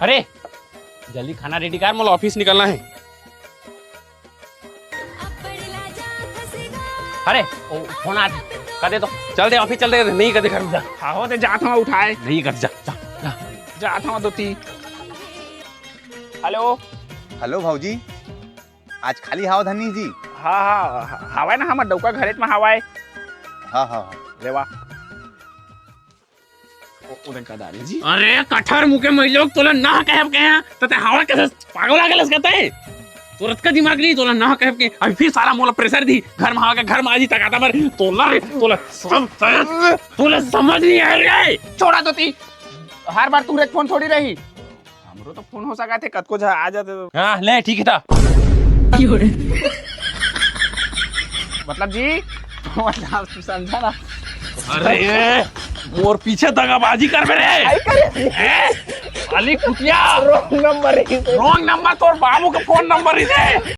अरे जल्दी खाना रेडी कर, मोला ऑफिस निकलना है। अरे फोन आ कर दे तो, चल दे ऑफिस चल दे। नहीं कर दे घर में जा। हो ते जात हूँ उठाए, नहीं कर, जा जा जा। जात हूँ दोती। हेलो। हेलो भाऊजी, आज खाली हाव धनी जी? हाँ हाँ हवाय ना, हमर डौका घरेत में हवाय। हाँ हाँ हाँ। लेवा उधर का दारी जी। अरे कठर मुके महिलोग तोला ना कहब के तते हवा कैसे पागल आ गेलस कहते तुरंत का दिमाग नहीं तोला ना कहब के। अभी फिर सारा मोला प्रेशर दी घर में आके, घर में आजी तक आता पर तोला सब तोला समझ नहीं आ रे। छोड़ा दोती, हर बार तू फोन थोड़ी रही, हमरो तो फोन हो सका थे कद को आ जाते। हाँ ले ठीक है था। मतलब जी मतलब तू समझा ना। अरे मोर पीछे दगाबाजी कर मेरे अली कुतिया। रॉन्ग नंबर रॉन्ग नंबर तोर बाबू का फोन नंबर ही दे।